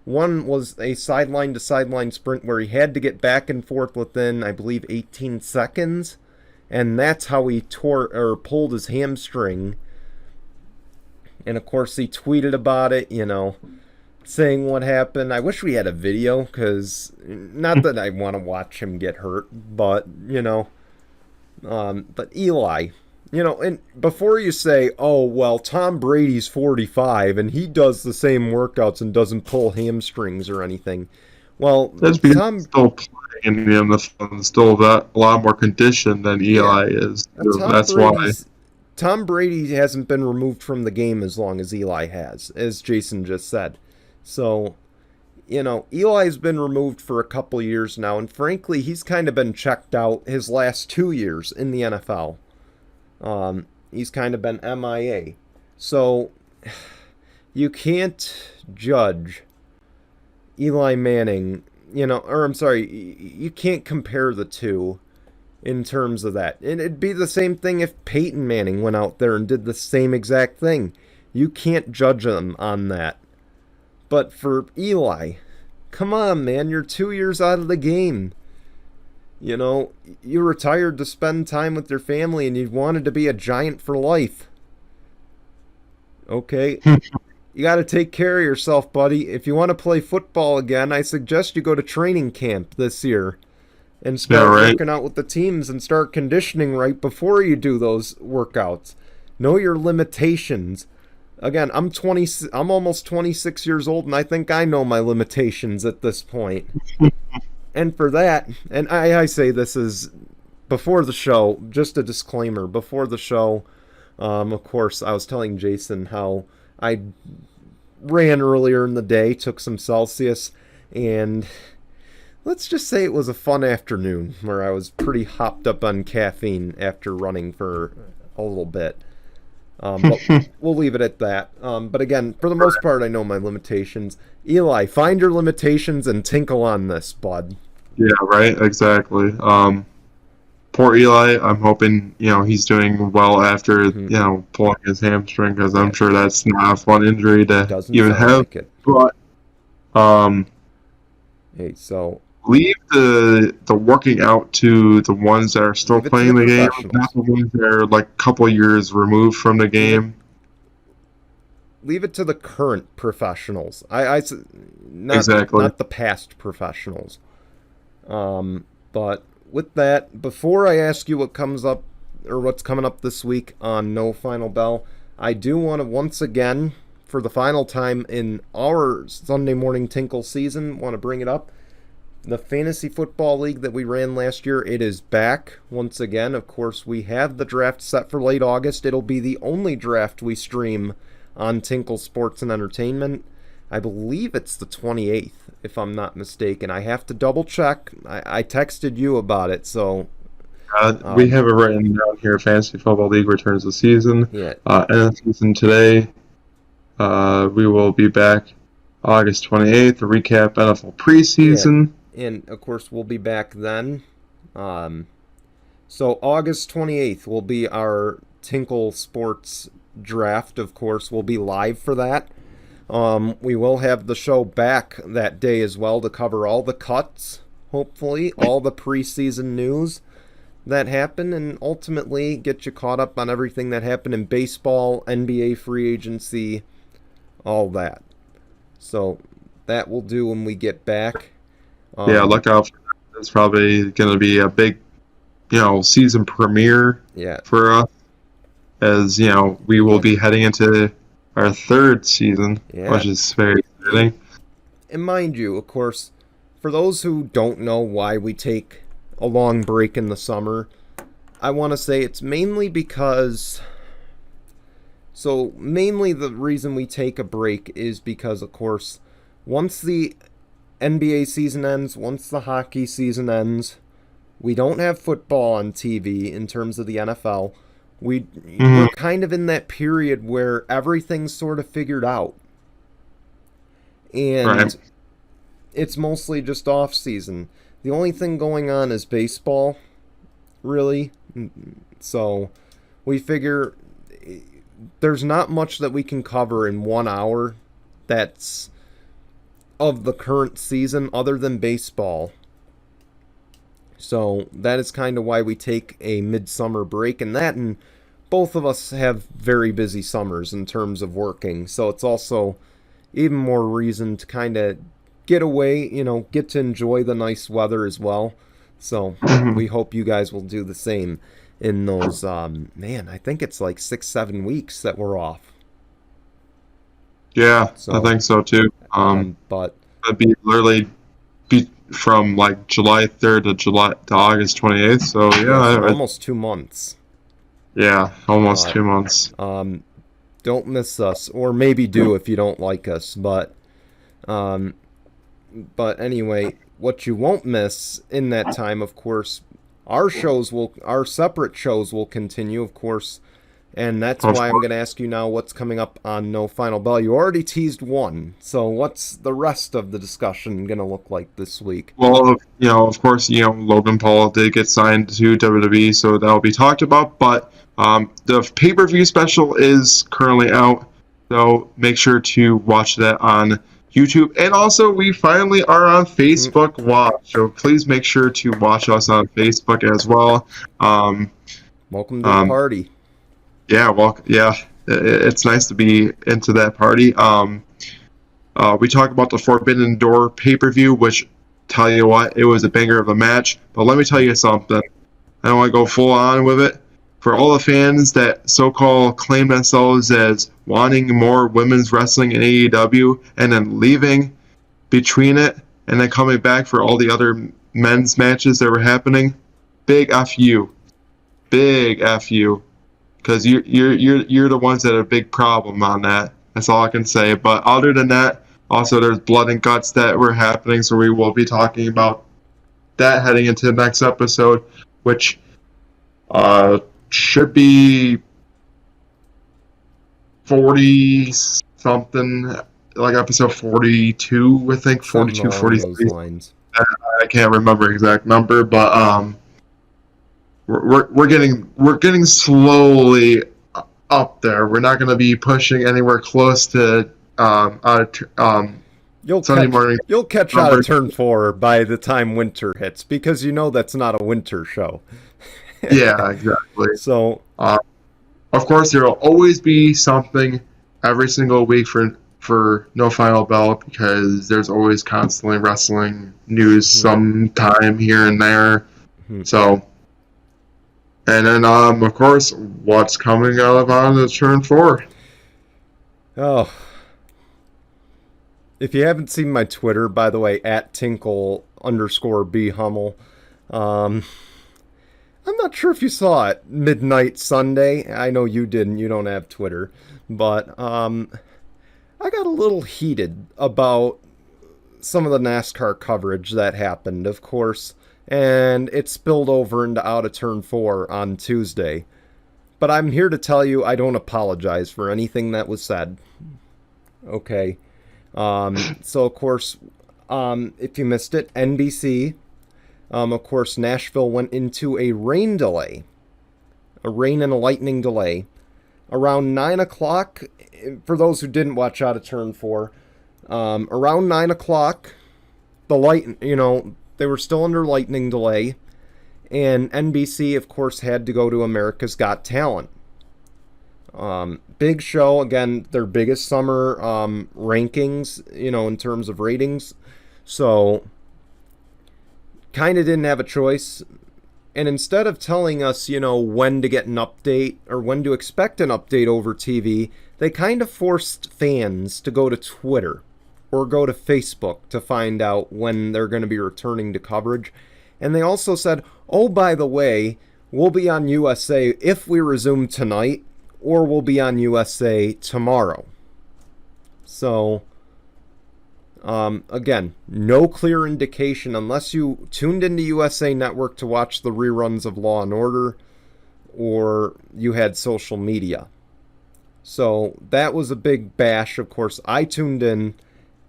One was a sideline-to-sideline sprint where he had to get back and forth within, I believe, 18 seconds. And that's how he pulled his hamstring. And, of course, he tweeted about it, saying what happened. I wish we had a video, because not that I want to watch him get hurt, but, but Eli, and before you say, oh, well, Tom Brady's 45 and he does the same workouts and doesn't pull hamstrings or anything. Well, that's because he's still playing in the NFL and still a lot more conditioned than Eli is. That's why. Tom Brady hasn't been removed from the game as long as Eli has, as Jason just said. So, Eli's been removed for a couple years now, and frankly, he's kind of been checked out his last 2 years in the NFL. He's kind of been MIA. So, you can't judge Eli Manning, you can't compare the two in terms of that. And it'd be the same thing if Peyton Manning went out there and did the same exact thing. You can't judge him on that. But for Eli, come on, man, you're 2 years out of the game. You retired to spend time with your family and you wanted to be a Giant for life. Okay? You got to take care of yourself, buddy. If you want to play football again, I suggest you go to training camp this year and start working out with the teams and start conditioning right before you do those workouts. Know your limitations. Again, I'm almost 26 years old, and I think I know my limitations at this point. And for that, and I say this is before the show, just a disclaimer. Before the show, of course, I was telling Jason how I ran earlier in the day, took some Celsius, and let's just say it was a fun afternoon where I was pretty hopped up on caffeine after running for a little bit. But we'll leave it at that. But again, for the most part, I know my limitations. Eli, find your limitations and tinkle on this, bud. Yeah, right. Exactly. Poor Eli. I'm hoping he's doing well after pulling his hamstring, because I'm sure that's not a fun injury to even have. Like it. But hey, so leave the working out to the ones that are still playing the game, not the ones that are like a couple years removed from the game. Leave it to the current professionals. Not the past professionals. But with that, before I ask you what comes up or what's coming up this week on No Final Bell, I do want to once again, for the final time in our Sunday morning Tinkle season, want to bring it up. The fantasy football league that we ran last year, it is back once again. Of course, we have the draft set for late August. It'll be the only draft we stream on Tinkle Sports and Entertainment. I believe it's the 28th, if I'm not mistaken. I have to double check. I texted you about it, so... we have it written down here. Fantasy Football League returns the season. Yeah. End of the season today. We will be back August 28th to recap NFL preseason. Yeah. And, of course, we'll be back then. So August 28th will be our Tinkle Sports draft, of course. We'll be live for that. We will have the show back that day as well to cover all the cuts, hopefully, all the preseason news that happened, and ultimately get you caught up on everything that happened in baseball, NBA free agency, all that. So that will do when we get back. Look out for that. It's probably going to be a big, season premiere for us, as, we will be heading into our third season, which is very exciting. And mind you, of course, for those who don't know why we take a long break in the summer, I want to say it's mainly because... So, mainly the reason we take a break is because, of course, once the NBA season ends, once the hockey season ends, we don't have football on TV in terms of the NFL. We're kind of in that period where everything's sort of figured out. And it's mostly just off season. The only thing going on is baseball, really. So we figure there's not much that we can cover in 1 hour that's of the current season other than baseball. So that is kind of why we take a midsummer break, and both of us have very busy summers in terms of working, so it's also even more reason to kind of get away, get to enjoy the nice weather as well. So we hope you guys will do the same in those, I think it's like 6-7 weeks that we're off. Yeah, so, I think so too. But it'd be literally from like July 3rd to August 28th. So almost 2 months. Yeah, almost 2 months. Don't miss us, or maybe do if you don't like us. But anyway, what you won't miss in that time, of course, our separate shows will continue, of course. And that's why I'm going to ask you now what's coming up on No Final Bell. You already teased one, so what's the rest of the discussion going to look like this week? Well, of course, Logan Paul did get signed to WWE, so that'll be talked about. But the pay-per-view special is currently out, so make sure to watch that on YouTube. And also, we finally are on Facebook Watch, so please make sure to watch us on Facebook as well. Welcome to the party. Yeah, it's nice to be into that party. We talk about the Forbidden Door pay-per-view, which, tell you what, it was a banger of a match. But let me tell you something. I don't want to go full on with it, for all the fans that so-called claim themselves as wanting more women's wrestling in AEW and then leaving between it and then coming back for all the other men's matches that were happening, big F you. Big F you. Because you're the ones that are a big problem on that. That's all I can say. But other than that, also there's blood and guts that were happening, so we will be talking about that heading into the next episode, which should be 40 something, like episode 42, I think, 42, 43. I can't remember the exact number, but we're getting slowly up there. We're not going to be pushing anywhere close to You'll catch out of turn 4 by the time winter hits, because you know that's not a winter show. Yeah, exactly. So, of course, there will always be something every single week for No Final Bell, because there's always constantly wrestling news sometime here and there. So, and then of course, what's coming out of on the turn 4? Oh. If you haven't seen my Twitter, by the way, at Tinkle_B Hummel, I'm not sure if you saw it, midnight Sunday. I know you didn't, you don't have Twitter, but I got a little heated about some of the NASCAR coverage that happened, of course, and it spilled over into Out of Turn 4 on Tuesday. But I'm here to tell you I don't apologize for anything that was said. Okay. So, of course, if you missed it, NBC, of course, Nashville went into a rain delay, a rain and a lightning delay, around 9 o'clock, for those who didn't watch Out of Turn 4, around 9 o'clock, they were still under lightning delay, and NBC, of course, had to go to America's Got Talent. Big show, again, their biggest summer rankings, in terms of ratings. So, kind of didn't have a choice. And instead of telling us, when to get an update or when to expect an update over TV, they kind of forced fans to go to Twitter or go to Facebook to find out when they're going to be returning to coverage. And they also said, oh, by the way, we'll be on USA if we resume tonight, or we'll be on USA tomorrow. So, again, no clear indication unless you tuned into USA Network to watch the reruns of Law and Order, or you had social media. So that was a big bash. Of course, I tuned in,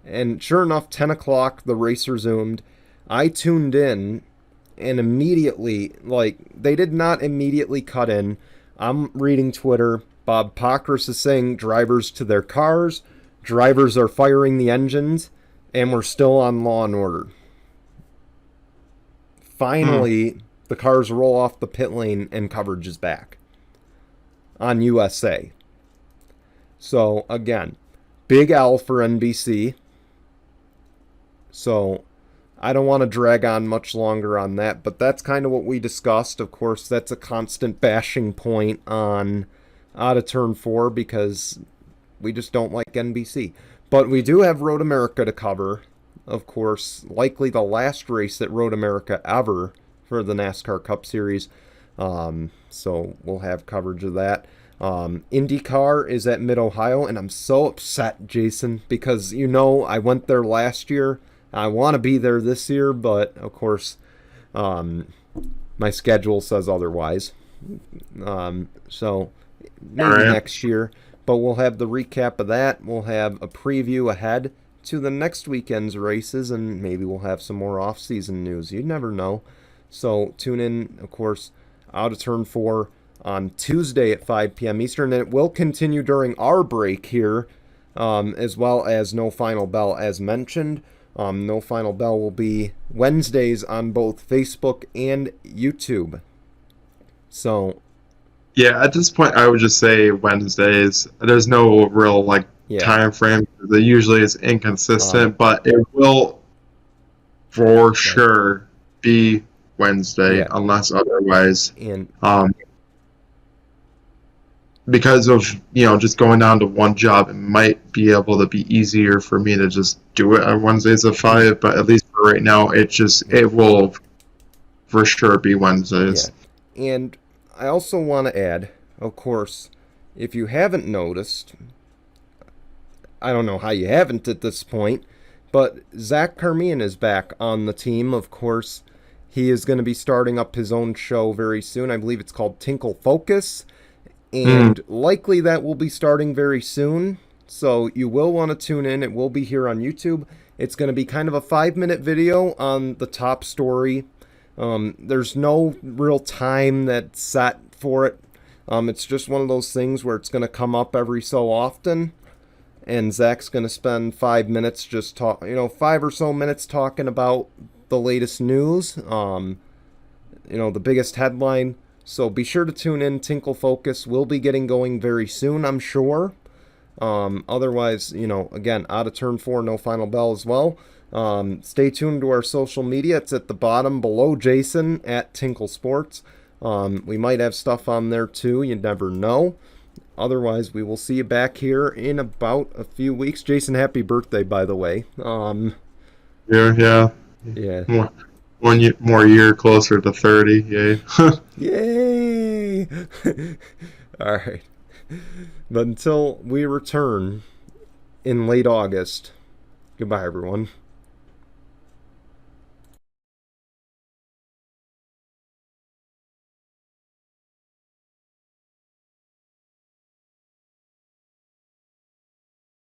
and sure enough, 10 o'clock, the race resumed. I tuned in, and immediately, they did not immediately cut in. I'm reading Twitter. Bob Pockris is saying drivers to their cars. Drivers are firing the engines. And we're still on Law and Order. Finally, the cars roll off the pit lane and coverage is back on USA. So, again, big L for NBC. So, I don't want to drag on much longer on that, but that's kind of what we discussed. Of course, that's a constant bashing point on Out of Turn 4 because we just don't like NBC. But we do have Road America to cover. Of course, likely the last race at Road America ever for the NASCAR Cup Series. So we'll have coverage of that. IndyCar is at Mid-Ohio, and I'm so upset, Jason, because, I went there last year. I want to be there this year, but, of course, my schedule says otherwise. So maybe next year. But we'll have the recap of that. We'll have a preview ahead to the next weekend's races, and maybe we'll have some more off-season news. You never know. So tune in, of course, Out of Turn 4 on Tuesday at 5 p.m. Eastern, and it will continue during our break here, as well as No Final Bell, as mentioned. No Final Bell will be Wednesdays on both Facebook and YouTube. So, yeah, at this point, I would just say Wednesdays. There's no real time frame. It usually is inconsistent, but it will for sure be Wednesday unless otherwise. And because of just going down to one job, it might be able to be easier for me to just do it on Wednesdays at 5. But at least for right now, it will for sure be Wednesdays. Yeah. And I also want to add, of course, if you haven't noticed, I don't know how you haven't at this point, but Zach Carmian is back on the team. Of course, he is going to be starting up his own show very soon. I believe it's called Tinkle Focus. And likely that will be starting very soon. So you will want to tune in. It will be here on YouTube. It's going to be kind of a 5-minute video on the top story. There's no real time that's set for it. It's just one of those things where it's going to come up every so often. And Zach's going to spend 5 minutes just 5 or so minutes talking about the latest news. The biggest headline. So be sure to tune in. Tinkle Focus will be getting going very soon, I'm sure. Otherwise, again, out of turn 4, no final bell as well. Stay tuned to our social media. It's at the bottom below Jason at Tinkle Sports. We might have stuff on there too. You never know. Otherwise, we will see you back here in about a few weeks. Jason, happy birthday, by the way. Yeah. One more year closer to 30. Yay. Yay! All right. But until we return in late August, goodbye, everyone.